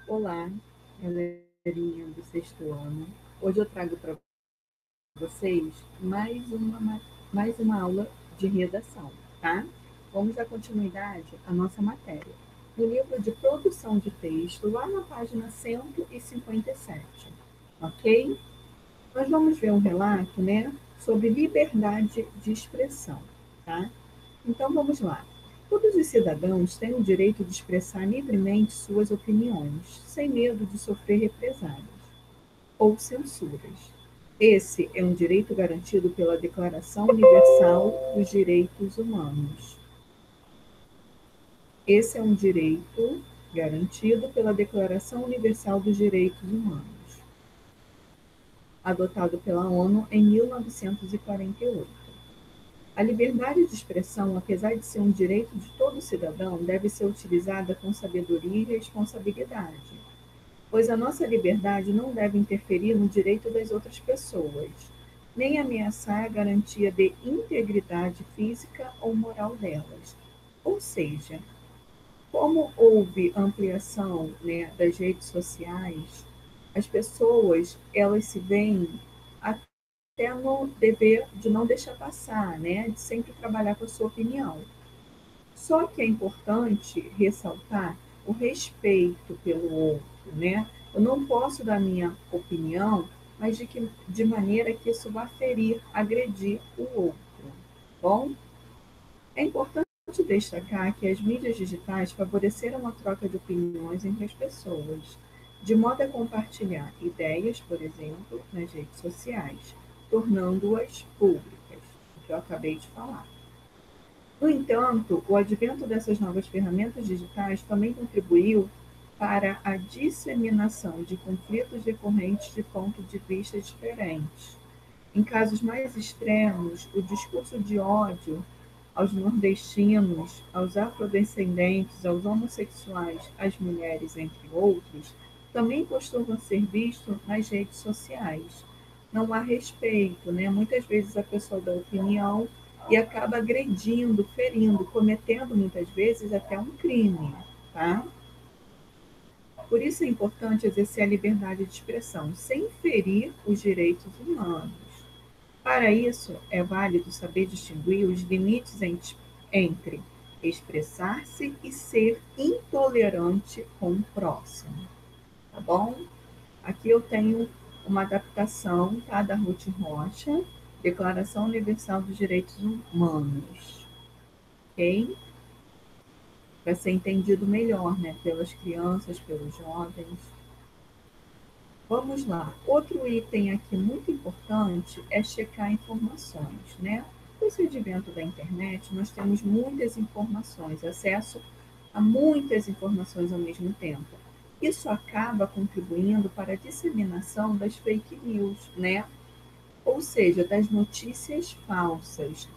Olá, galerinha do sexto ano. Hoje eu trago para vocês mais uma aula de redação, tá? Vamos dar continuidade à nossa matéria. No livro de produção de texto, lá na página 157, ok? Nós vamos ver um relato, né, sobre liberdade de expressão, tá? Então vamos lá. Todos os cidadãos têm o direito de expressar livremente suas opiniões, sem medo de sofrer represálias ou censuras. Esse é um direito garantido pela Declaração Universal dos Direitos Humanos. Esse é um direito garantido pela Declaração Universal dos Direitos Humanos, adotado pela ONU em 1948. A liberdade de expressão, apesar de ser um direito de todo cidadão, deve ser utilizada com sabedoria e responsabilidade, pois a nossa liberdade não deve interferir no direito das outras pessoas, nem ameaçar a garantia de integridade física ou moral delas. Ou seja, como houve ampliação, né, das redes sociais, as pessoas elas se veem até no dever de não deixar passar, né, de sempre trabalhar com a sua opinião. Só que é importante ressaltar o respeito pelo outro, né? Eu não posso dar minha opinião, mas de maneira que isso vá ferir, agredir o outro. Bom, é importante destacar que as mídias digitais favoreceram a troca de opiniões entre as pessoas, de modo a compartilhar ideias, por exemplo, nas redes sociais, tornando-as públicas, o que eu acabei de falar. No entanto, o advento dessas novas ferramentas digitais também contribuiu para a disseminação de conflitos decorrentes de pontos de vista diferentes. Em casos mais extremos, o discurso de ódio aos nordestinos, aos afrodescendentes, aos homossexuais, às mulheres, entre outros, também costuma ser visto nas redes sociais. Não há respeito, né? Muitas vezes a pessoa dá opinião e acaba agredindo, ferindo, cometendo muitas vezes até um crime, tá? Por isso é importante exercer a liberdade de expressão, sem ferir os direitos humanos. Para isso, é válido saber distinguir os limites entre expressar-se e ser intolerante com o próximo, tá bom? Aqui eu tenho uma adaptação, tá, da Ruth Rocha, Declaração Universal dos Direitos Humanos, ok? Para ser entendido melhor, né, pelas crianças, pelos jovens. Vamos lá. Outro item aqui muito importante é checar informações, né? Com esse advento da internet, nós temos muitas informações, acesso a muitas informações ao mesmo tempo. Isso acaba contribuindo para a disseminação das fake news, né? Ou seja, das notícias falsas.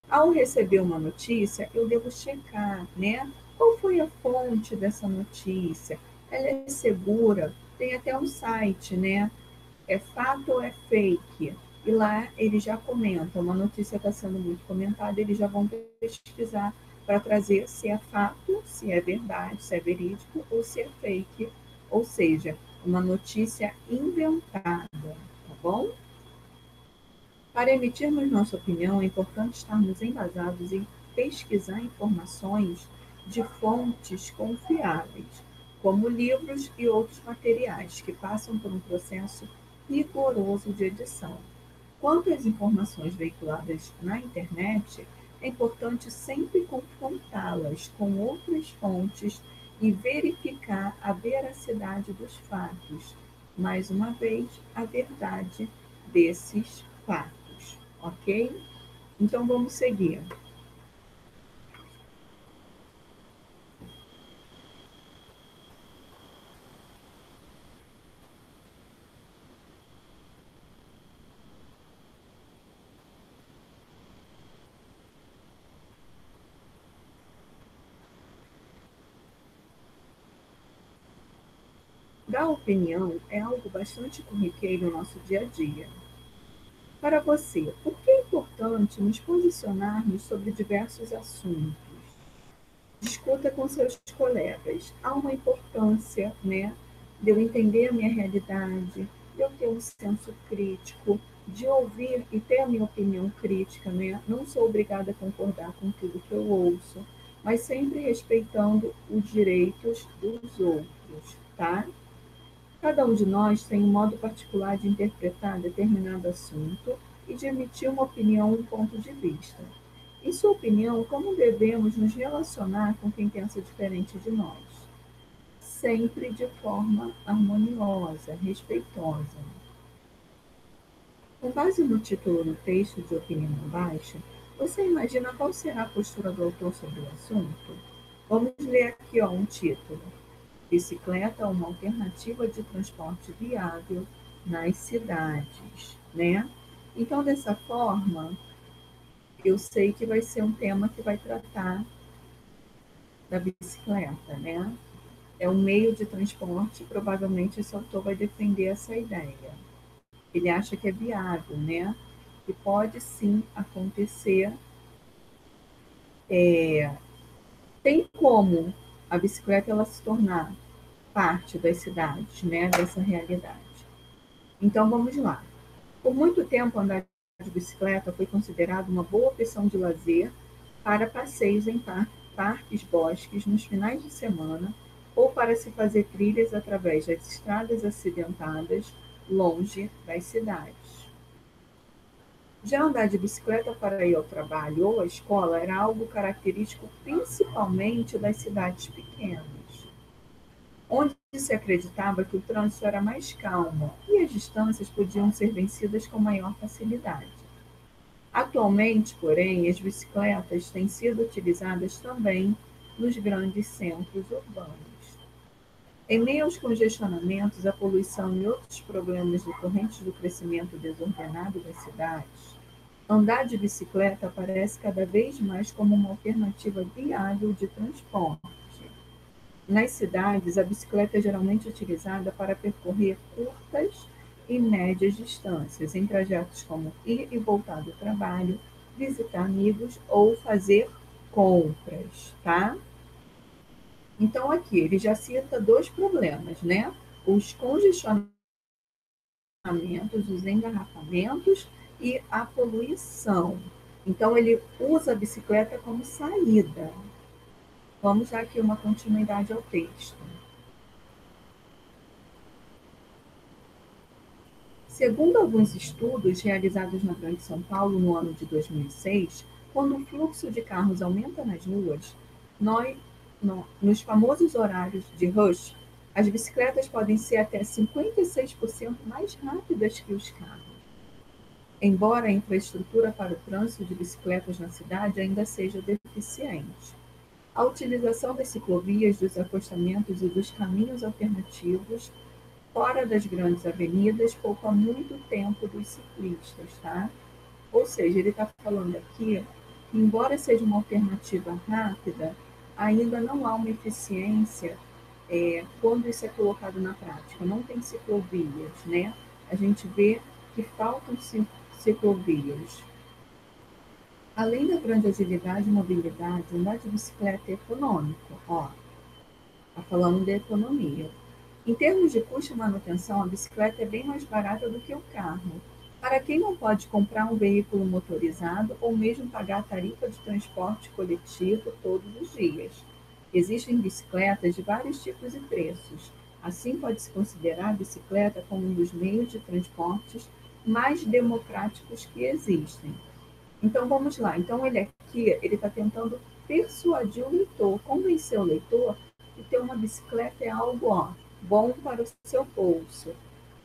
Ao receber uma notícia, eu devo checar, né? Qual foi a fonte dessa notícia? Ela é segura? Tem até um site, né? É fato ou é fake? E lá eles já comentam, uma notícia está sendo muito comentada, eles já vão pesquisar para trazer se é fato, se é verdade, se é verídico ou se é fake, ou seja, uma notícia inventada, tá bom? Para emitirmos nossa opinião, é importante estarmos embasados em pesquisar informações de fontes confiáveis, como livros e outros materiais que passam por um processo rigoroso de edição. Quanto às informações veiculadas na internet, é importante sempre confrontá-las com outras fontes e verificar a veracidade dos fatos. Mais uma vez, a verdade desses fatos, ok? Então vamos seguir. Dar opinião é algo bastante corriqueiro no nosso dia a dia. Para você, por que é importante nos posicionarmos sobre diversos assuntos? Discuta com seus colegas. Há uma importância, né, de eu entender a minha realidade, de eu ter um senso crítico, de ouvir e ter a minha opinião crítica, né? Não sou obrigada a concordar com tudo que eu ouço, mas sempre respeitando os direitos dos outros, tá? Cada um de nós tem um modo particular de interpretar determinado assunto e de emitir uma opinião, um ponto de vista. Em sua opinião, como devemos nos relacionar com quem pensa diferente de nós? Sempre de forma harmoniosa, respeitosa. Com base no título do texto de opinião abaixo, você imagina qual será a postura do autor sobre o assunto? Vamos ler aqui ó, um título. Bicicleta é uma alternativa de transporte viável nas cidades, né? Então, dessa forma, eu sei que vai ser um tema que vai tratar da bicicleta, né? É um meio de transporte, provavelmente esse autor vai defender essa ideia. Ele acha que é viável, né? Que pode sim acontecer. Tem como a bicicleta ela se tornar parte das cidades, né? Dessa realidade. Então vamos lá. Por muito tempo, andar de bicicleta foi considerado uma boa opção de lazer para passeios em parques, bosques, nos finais de semana, ou para se fazer trilhas através das estradas acidentadas longe das cidades. Já andar de bicicleta para ir ao trabalho ou à escola era algo característico principalmente das cidades pequenas, onde se acreditava que o trânsito era mais calmo e as distâncias podiam ser vencidas com maior facilidade. Atualmente, porém, as bicicletas têm sido utilizadas também nos grandes centros urbanos. Em meio aos congestionamentos, a poluição e outros problemas decorrentes do crescimento desordenado das cidades, andar de bicicleta aparece cada vez mais como uma alternativa viável de transporte. Nas cidades, a bicicleta é geralmente utilizada para percorrer curtas e médias distâncias, em trajetos como ir e voltar do trabalho, visitar amigos ou fazer compras, tá? Então, aqui ele já cita dois problemas, né? Os congestionamentos, os engarrafamentos e a poluição. Então, ele usa a bicicleta como saída. Vamos dar aqui uma continuidade ao texto. Segundo alguns estudos realizados na Grande São Paulo no ano de 2006, quando o fluxo de carros aumenta nas ruas, nós, nos famosos horários de rush, as bicicletas podem ser até 56% mais rápidas que os carros. Embora a infraestrutura para o trânsito de bicicletas na cidade ainda seja deficiente. A utilização das ciclovias, dos acostamentos e dos caminhos alternativos fora das grandes avenidas poupa muito tempo dos ciclistas, tá? Ou seja, ele está falando aqui que, embora seja uma alternativa rápida, ainda não há uma eficiência quando isso é colocado na prática. Não tem ciclovias, né? A gente vê que faltam ciclovias. Além da grande agilidade e mobilidade, andar de bicicleta é econômico. Ó, está falando de economia. Em termos de custo e manutenção, a bicicleta é bem mais barata do que o carro. Para quem não pode comprar um veículo motorizado ou mesmo pagar a tarifa de transporte coletivo todos os dias. Existem bicicletas de vários tipos e preços. Assim, pode-se considerar a bicicleta como um dos meios de transportes mais democráticos que existem. Então, vamos lá. Então, ele está tentando persuadir o leitor, convencer o leitor que ter uma bicicleta é algo bom para o seu bolso.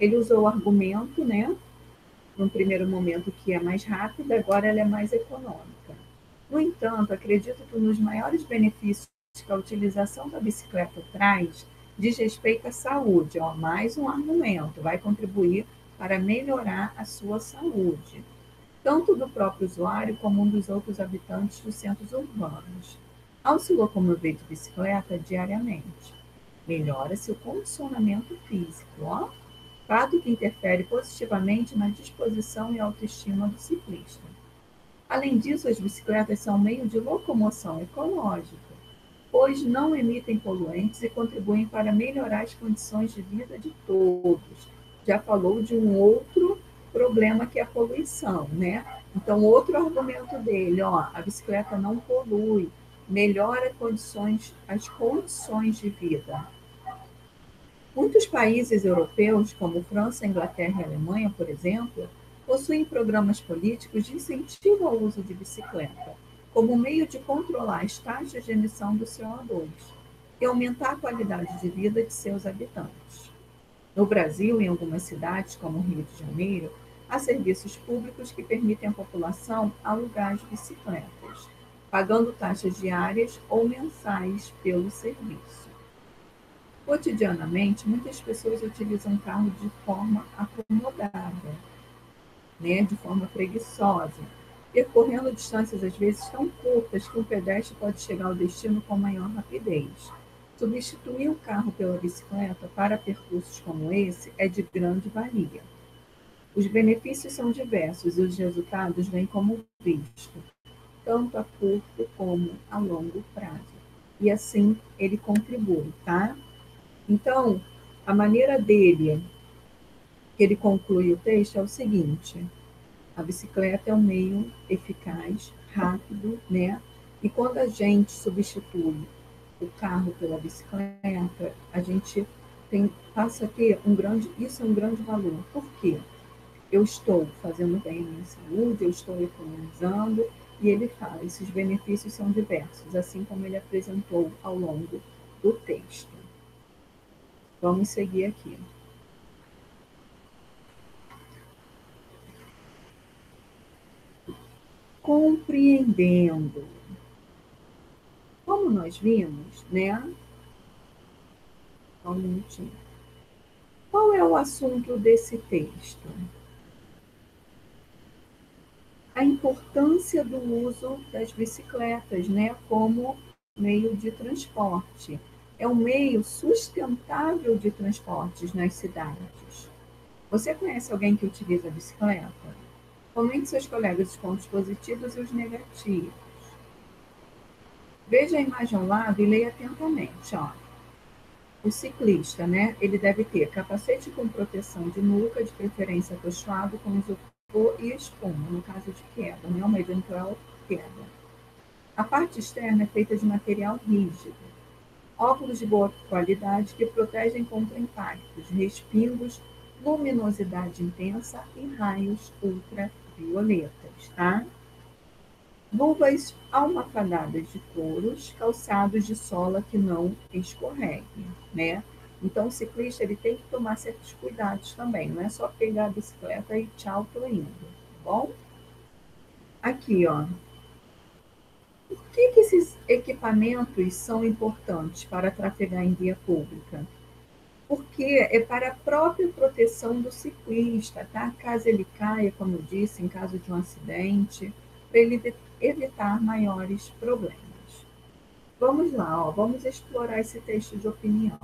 Ele usou o argumento, né? Num primeiro momento que é mais rápida, agora ela é mais econômica. No entanto, acredito que um dos maiores benefícios que a utilização da bicicleta traz diz respeito à saúde. Ó, mais um argumento, vai contribuir para melhorar a sua saúde, tanto do próprio usuário como um dos outros habitantes dos centros urbanos. Ao se locomover de bicicleta diariamente, melhora-se o condicionamento físico, ó, fato que interfere positivamente na disposição e autoestima do ciclista. Além disso, as bicicletas são um meio de locomoção ecológica, pois não emitem poluentes e contribuem para melhorar as condições de vida de todos. Já falou de um outro problema que é a poluição, né? Então, outro argumento dele, ó, a bicicleta não polui, melhora as condições de vida. Muitos países europeus, como França, Inglaterra e Alemanha, por exemplo, possuem programas políticos de incentivo ao uso de bicicleta, como meio de controlar as taxas de emissão do CO2 e aumentar a qualidade de vida de seus habitantes. No Brasil, em algumas cidades, como Rio de Janeiro, há serviços públicos que permitem à população alugar as bicicletas, pagando taxas diárias ou mensais pelo serviço. Cotidianamente, muitas pessoas utilizam o carro de forma acomodada, né, de forma preguiçosa, percorrendo distâncias às vezes tão curtas que um pedestre pode chegar ao destino com maior rapidez. Substituir o carro pela bicicleta para percursos como esse é de grande valia. Os benefícios são diversos e os resultados vêm como visto, tanto a curto como a longo prazo. E assim ele contribui, tá? Então, a maneira dele, que ele conclui o texto, é o seguinte: a bicicleta é um meio eficaz, rápido, né? E quando a gente substitui o carro pela bicicleta, a gente passa a ter isso é um grande valor. Por quê? Eu estou fazendo bem à minha saúde, eu estou economizando, e ele fala, esses benefícios são diversos, assim como ele apresentou ao longo do texto. Vamos seguir aqui. Compreendendo. Como nós vimos, né? Só um minutinho. Qual é o assunto desse texto? A importância do uso das bicicletas, né, como meio de transporte. É um meio sustentável de transportes nas cidades. Você conhece alguém que utiliza a bicicleta? Comente seus colegas os pontos positivos e os negativos. Veja a imagem ao lado e leia atentamente. Ó. O ciclista, né, ele deve ter capacete com proteção de nuca, de preferência acolchoado com isopor e espuma, no caso de queda, né, uma eventual queda. A parte externa é feita de material rígido. Óculos de boa qualidade que protegem contra impactos, respingos, luminosidade intensa e raios ultravioletas, tá? Luvas almofadadas de couros, calçados de sola que não escorreguem, né? Então, o ciclista ele tem que tomar certos cuidados também, não é só pegar a bicicleta e tchau, tô indo, tá bom? Aqui, ó. Por que esses equipamentos são importantes para trafegar em via pública? Porque é para a própria proteção do ciclista, tá? Caso ele caia, como eu disse, em caso de um acidente, para ele evitar maiores problemas. Vamos lá, ó, vamos explorar esse texto de opinião.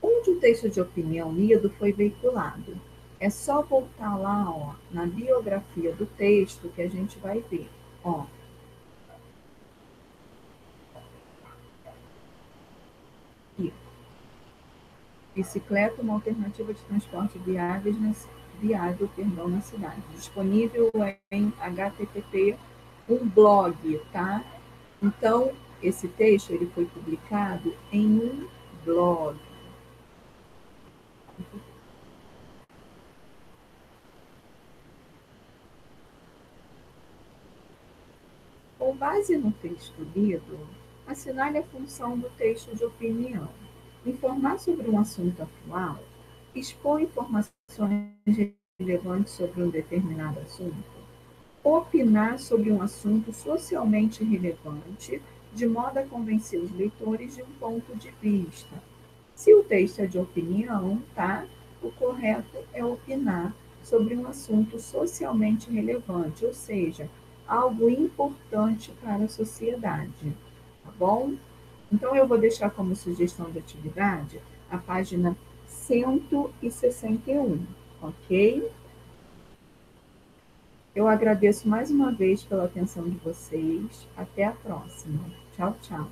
Onde o texto de opinião lido foi veiculado? É só voltar lá, ó, na biografia do texto que a gente vai ver. Ó, aqui. Bicicleta, uma alternativa de transporte viável, na cidade. Disponível em HTTP, um blog, tá? Então, esse texto ele foi publicado em um blog. Com base no texto lido, assinale a função do texto de opinião. Informar sobre um assunto atual, expor informações relevantes sobre um determinado assunto, opinar sobre um assunto socialmente relevante, de modo a convencer os leitores de um ponto de vista. Se o texto é de opinião, tá? O correto é opinar sobre um assunto socialmente relevante, ou seja, algo importante para a sociedade, tá bom? Então, eu vou deixar como sugestão de atividade a página 161, ok? Eu agradeço mais uma vez pela atenção de vocês. Até a próxima. Tchau, tchau.